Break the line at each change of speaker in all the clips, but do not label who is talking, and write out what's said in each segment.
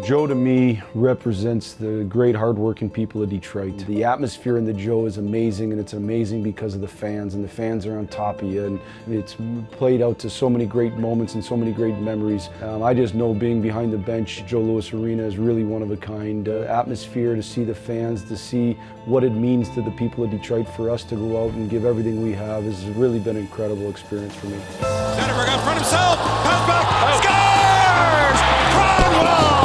Joe to me represents the great hard-working people of Detroit. The atmosphere in the Joe is amazing, and it's amazing because of the fans, and the fans are on top of you, and it's played out to so many great moments and so many great memories. I just know being behind the bench, Joe Louis Arena is really one of a kind. Atmosphere, to see the fans, to see what it means to the people of Detroit for us to go out and give everything we have has really been an incredible experience for me.
Zetterberg out front himself, comes back, scores! Cromwell!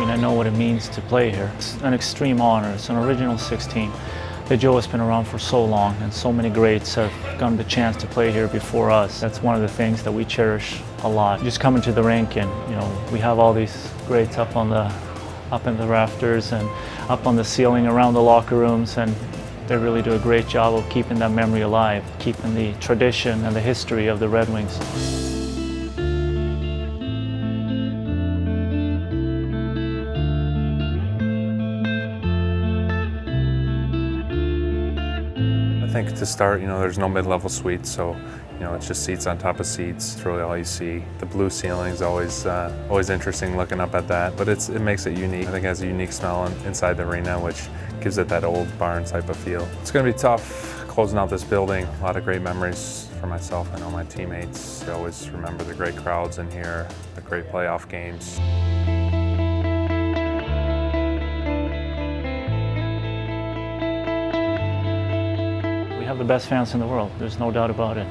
I know what it means to play here. It's an extreme honor. It's an original 16. The Joe has been around for so long, and so many greats have gotten the chance to play here before us. That's one of the things that we cherish a lot. Just coming to the rink, and we have all these greats up in the rafters and up on the ceiling around the locker rooms, and they really do a great job of keeping that memory alive, keeping the tradition and the history of the Red Wings.
I think to start, there's no mid-level suites, so it's just seats on top of seats. It's really all you see. The blue ceiling's always interesting looking up at that, but it makes it unique. I think it has a unique smell inside the arena, which gives it that old barn type of feel. It's going to be tough closing out this building. A lot of great memories for myself. I know my teammates. They always remember the great crowds in here, the great playoff games.
We have the best fans in the world, there's no doubt about it.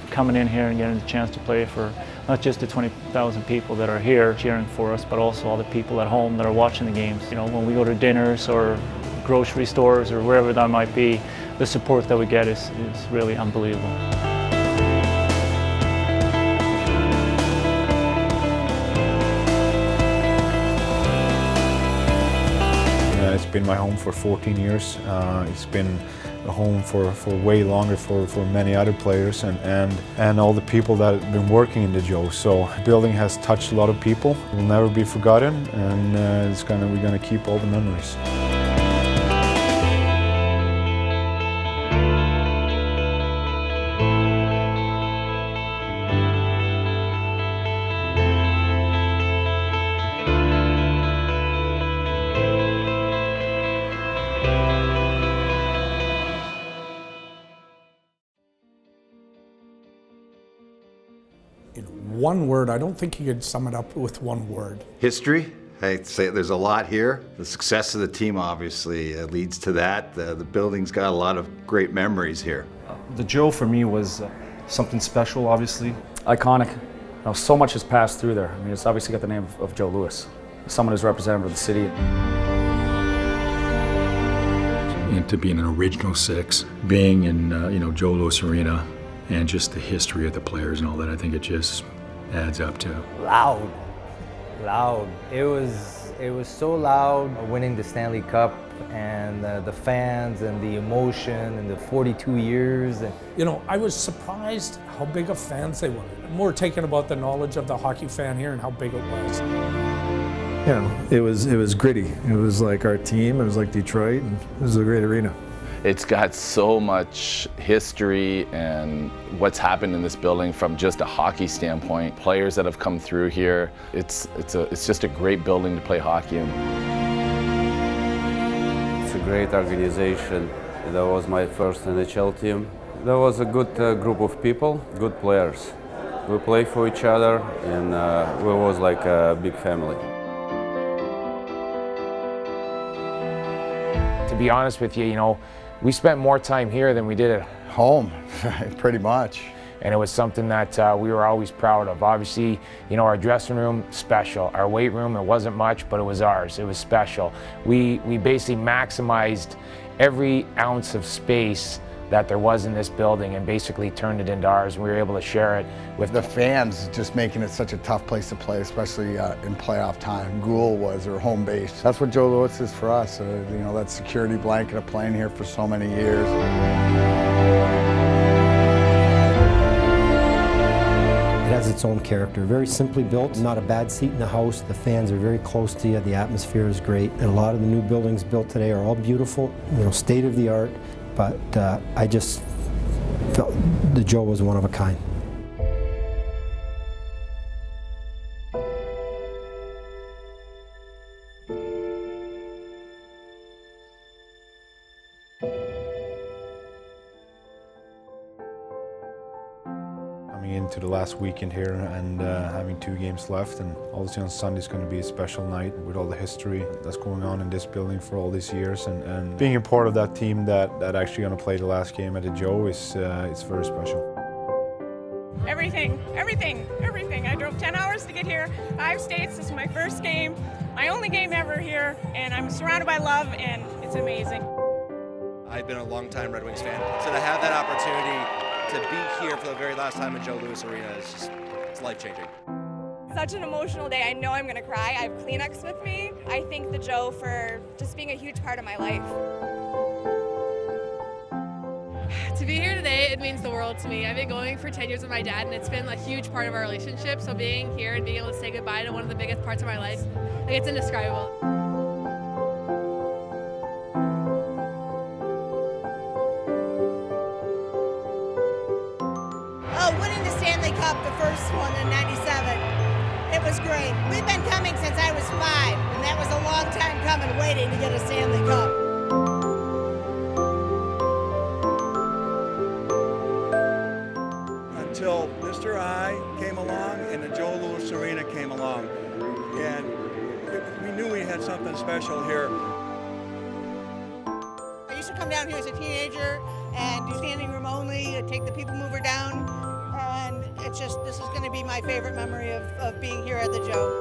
Coming in here and getting the chance to play for not just the 20,000 people that are here cheering for us, but also all the people at home that are watching the games. When we go to dinners or grocery stores or wherever that might be, the support that we get is really unbelievable.
It's been my home for 14 years. It's been a home for way longer for many other players and all the people that have been working in the Joe. So the building has touched a lot of people. It will never be forgotten, and we're gonna keep all the memories.
In one word, I don't think you could sum it up with one word.
History. I'd say there's a lot here. The success of the team obviously leads to that. The building's got a lot of great memories here.
The Joe for me was something special, obviously.
Iconic. So much has passed through there. It's obviously got the name of Joe Louis, someone who's representative of the city.
And to be in an original six, being in Joe Louis Arena, and just the history of the players and all that, I think it just adds up to.
Loud. It was so loud, winning the Stanley Cup, and the fans and the emotion and the 42 years.
I was surprised how big of fans they were. More taken about the knowledge of the hockey fan here and how big it was.
It was gritty. It was like our team. It was like Detroit. And it was a great arena.
It's got so much history and what's happened in this building from just a hockey standpoint. Players that have come through here. It's just a great building to play hockey in.
It's a great organization. That was my first NHL team. That was a good group of people, good players. We play for each other, and we was like a big family.
To be honest with you, we spent more time here than we did at home, pretty much. And it was something that we were always proud of. Obviously, our dressing room, special. Our weight room, it wasn't much, but it was ours. It was special. We basically maximized every ounce of space that there was in this building and basically turned it into ours, and we were able to share it with
the fans, just making it such a tough place to play, especially in playoff time. Gould was their home base. That's what Joe Louis is for us, that security blanket of playing here for so many years.
It has its own character, very simply built, not a bad seat in the house. The fans are very close to you, the atmosphere is great, and a lot of the new buildings built today are all beautiful, state of the art. But I just felt the Joe was one of a kind.
into the last weekend here and having 2 games left, and obviously on Sunday is going to be a special night with all the history that's going on in this building for all these years, and being a part of that team that actually going to play the last game at the Joe is it's very special.
Everything. I drove 10 hours to get here, 5 states. This is my first game, my only game ever here, and I'm surrounded by love, and it's amazing.
I've been a long-time Red Wings fan, so to have that opportunity to be here for the very last time in Joe Louis Arena is just, it's life-changing.
Such an emotional day. I know I'm gonna cry. I have Kleenex with me. I thank the Joe for just being a huge part of my life.
To be here today, it means the world to me. I've been going for 10 years with my dad, and it's been a huge part of our relationship. So being here and being able to say goodbye to one of the biggest parts of my life, it's indescribable.
Oh, winning the Stanley Cup, the first one in '97. It was great. We've been coming since I was 5, and that was a long time coming, waiting to get a Stanley Cup.
Until Mr. I came along and the Joe Louis Arena came along, and we knew we had something special here.
I used to come down here as a teenager and do standing room only, take the people mover down, and it's just, this is going to be my favorite memory of being here at the Joe.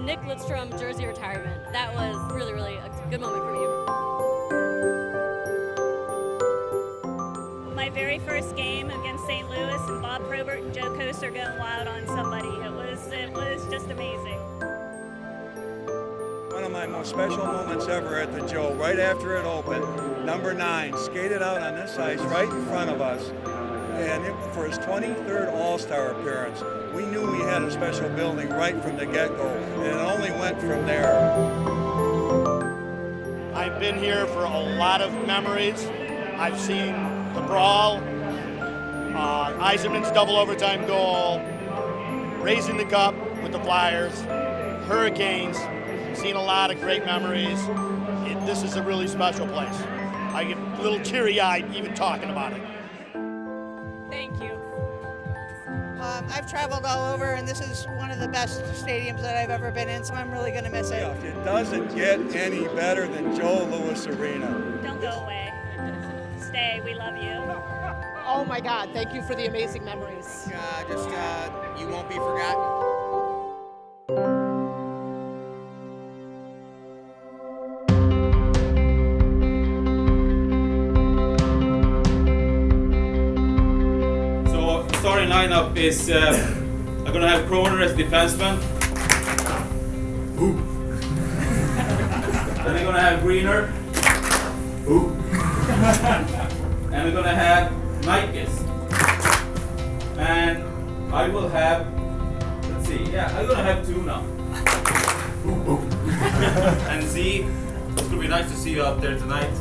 Nick Lidstrom jersey retirement. That was really, really a good moment for me.
My very first game against St. Louis, and Bob Probert and Joe Coaster going wild on somebody. It was just amazing.
One of my most special moments ever at the Joe, right after it opened, number 9 skated out on this ice right in front of us, and for his 23rd All-Star appearance. We knew we had a special building right from the get-go, and it only went from there.
I've been here for a lot of memories. I've seen the brawl, Yzerman's double overtime goal, raising the cup with the Flyers, Hurricanes. Seen a lot of great memories. This is a really special place. I get a little teary-eyed even talking about it.
Thank you.
I've traveled all over, and this is one of the best stadiums that I've ever been in, so I'm really going to miss it.
It doesn't get any better than Joe Louis Arena.
Don't go away. Stay. We love you.
Oh my God, thank you for the amazing memories.
You won't be forgotten.
So starting lineup is I'm gonna have Kroner as defenseman. Ooh. Then I'm gonna have Greener. Ooh. And we're gonna have Nikes. And I will have, let's see, I'm gonna have Tuna. And see, it's gonna be nice to see you out there tonight.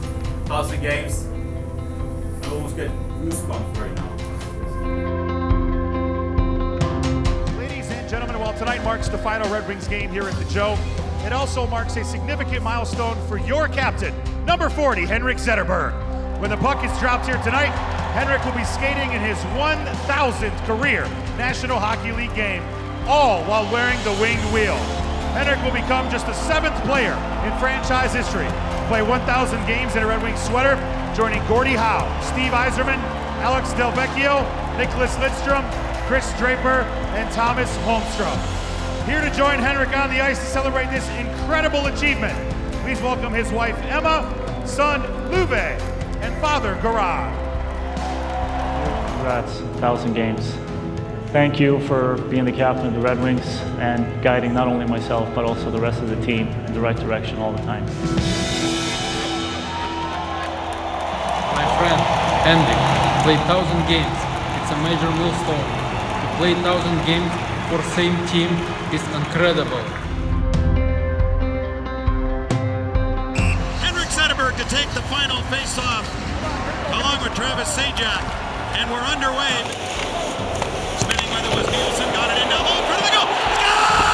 1,000 games. I almost get goosebumps right now.
Ladies and gentlemen, while tonight marks the final Red Wings game here at the Joe, it also marks a significant milestone for your captain, number 40, Henrik Zetterberg. When the puck is dropped here tonight, Henrik will be skating in his 1,000th career National Hockey League game, all while wearing the winged wheel. Henrik will become just the 7th player in franchise history to play 1,000 games in a Red Wings sweater, joining Gordie Howe, Steve Yzerman, Alex Del Vecchio, Nicholas Lidstrom, Chris Draper, and Thomas Holmstrom. Here to join Henrik on the ice to celebrate this incredible achievement, please welcome his wife Emma, son Luve, and father Garad.
Congrats, 1,000 games. Thank you for being the captain of the Red Wings and guiding not only myself but also the rest of the team in the right direction all the time.
My friend, Henrik, played 1,000 games. It's a major milestone. To play 1,000 games for same team is incredible.
Henrik Zetterberg to take the final face-off along with Travis Sajak, and we're underway. Spinning by the was Nielsen, got it in now, in front of the goal,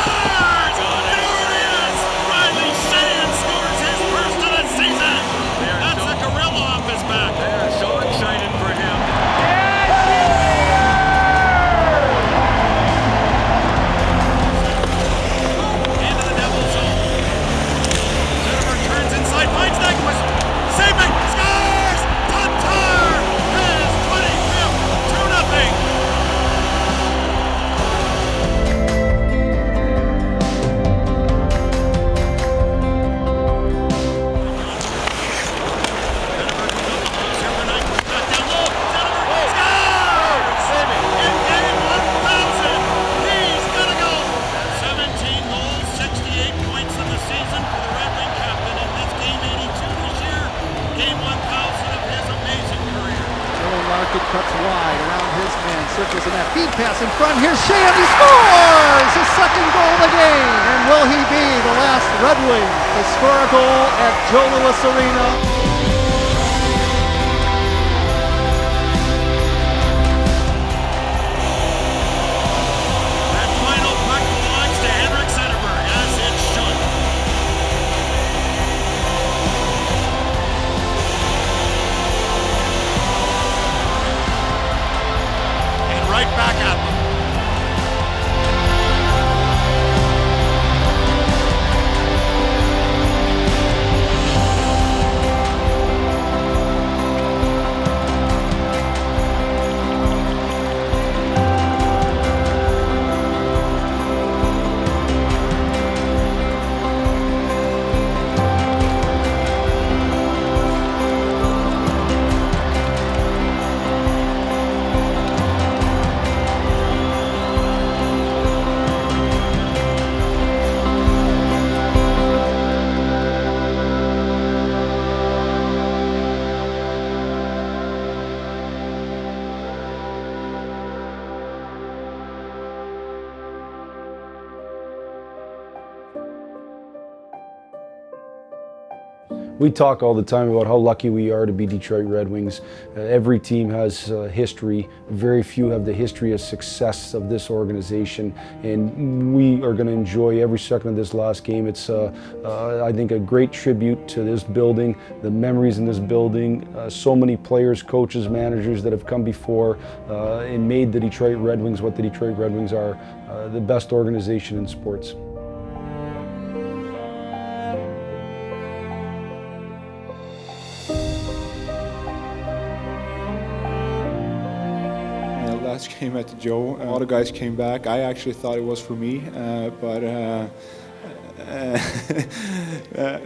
scores! There it is! Riley Sheehan scores his first of the season! That's the gorilla off his back. They are so excited for him.
pocket, cuts wide around his man, circles the net, feed pass in front, here's Shea, and he scores! His second goal of the game! And will he be the last Red Wing to score a goal at Joe Louis Arena?
Right back at them.
We talk all the time about how lucky we are to be Detroit Red Wings. Every team has history. Very few have the history of success of this organization, and we are going to enjoy every second of this last game. It's, I think, a great tribute to this building, the memories in this building, so many players, coaches, managers that have come before and made the Detroit Red Wings what the Detroit Red Wings are, the best organization in sports.
Last game at the Joe, all the guys came back. I actually thought it was for me, but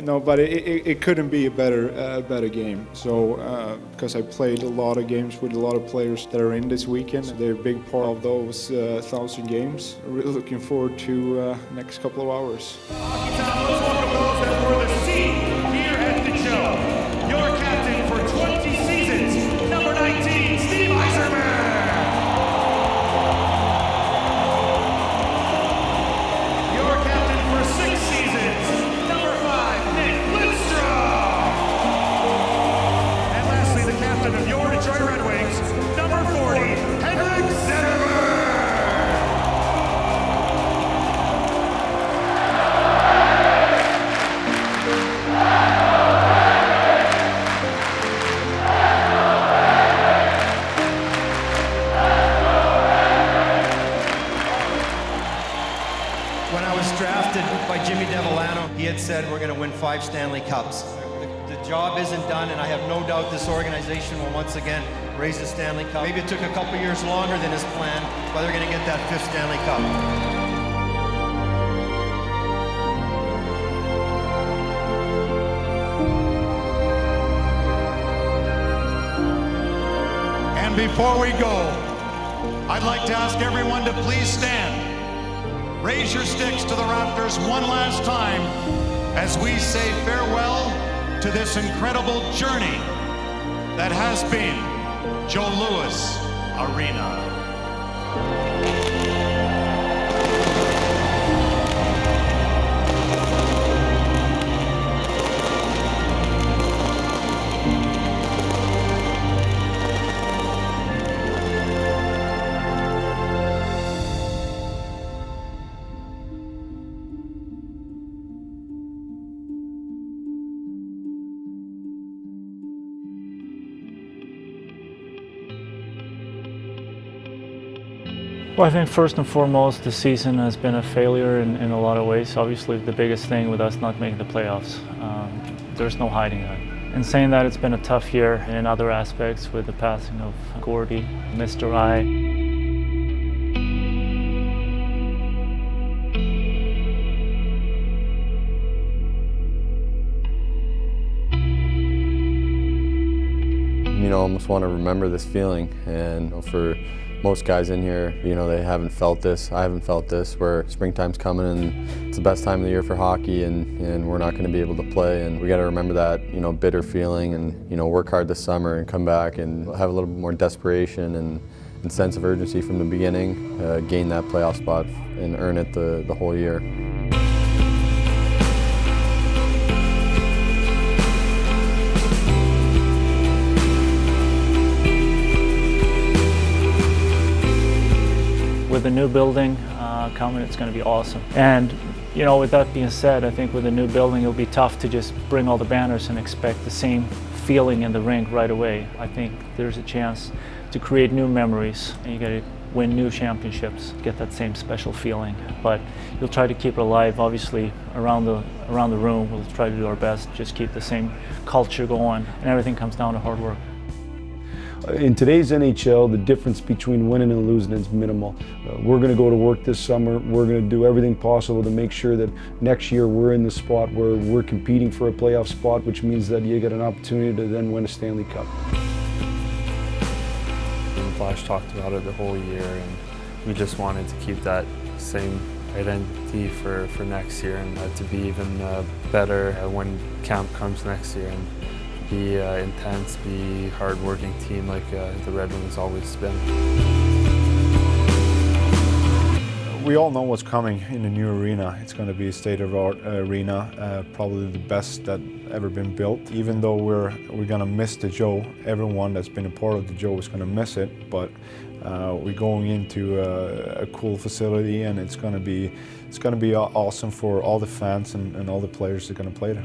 no, but it couldn't be a better game. So because I played a lot of games with a lot of players that are in this weekend, they're a big part of those 1,000 games. Really looking forward to next couple of hours.
Let's welcome those that wore the seat here at the Joe. Your captain for 20 seasons, number 19, Steve Yzerman.
He had said we're going to win 5 Stanley Cups. The job isn't done, and I have no doubt this organization will once again raise the Stanley Cup. Maybe it took a couple years longer than his plan, but they're going to get that 5th Stanley Cup.
And before we go, I'd like to ask everyone to please stand. Raise your sticks to the Raptors one last time as we say farewell to this incredible journey that has been Joe Louis Arena.
Well, I think first and foremost, the season has been a failure in a lot of ways. Obviously, the biggest thing with us not making the playoffs. There's no hiding that. In saying that, it's been a tough year in other aspects with the passing of Gordy, Mr. I.
You know, I almost want to remember this feeling, and for Most guys in here, you know, they haven't felt this. I haven't felt this, where springtime's coming and it's the best time of the year for hockey, and we're not going to be able to play. And we got to remember that, you know, bitter feeling, and, you know, work hard this summer and come back and have a little bit more desperation and sense of urgency from the beginning, gain that playoff spot and earn it the whole year.
With the new building coming, it's going to be awesome. And you know, with that being said, I think with the new building, it'll be tough to just bring all the banners and expect the same feeling in the rink right away. I think there's a chance to create new memories, and you got to win new championships, get that same special feeling. But you'll try to keep it alive, obviously, around the room. We'll try to do our best, just keep the same culture going, and everything comes down to hard work.
In today's NHL, the difference between winning and losing is minimal. We're going to go to work this summer. We're going to do everything possible to make sure that next year we're in the spot where we're competing for a playoff spot, which means that you get an opportunity to then win a Stanley Cup.
Flash talked about it the whole year, and we just wanted to keep that same identity for next year, and to be even better when camp comes next year, and be intense, be hard-working team like the Red Wings always been.
We all know what's coming in the new arena. It's going to be a state-of-the-art arena, probably the best that ever been built. Even though we're going to miss the Joe, everyone that's been a part of the Joe is going to miss it. But we're going into a cool facility, and it's going to be awesome for all the fans and all the players that are going to play there.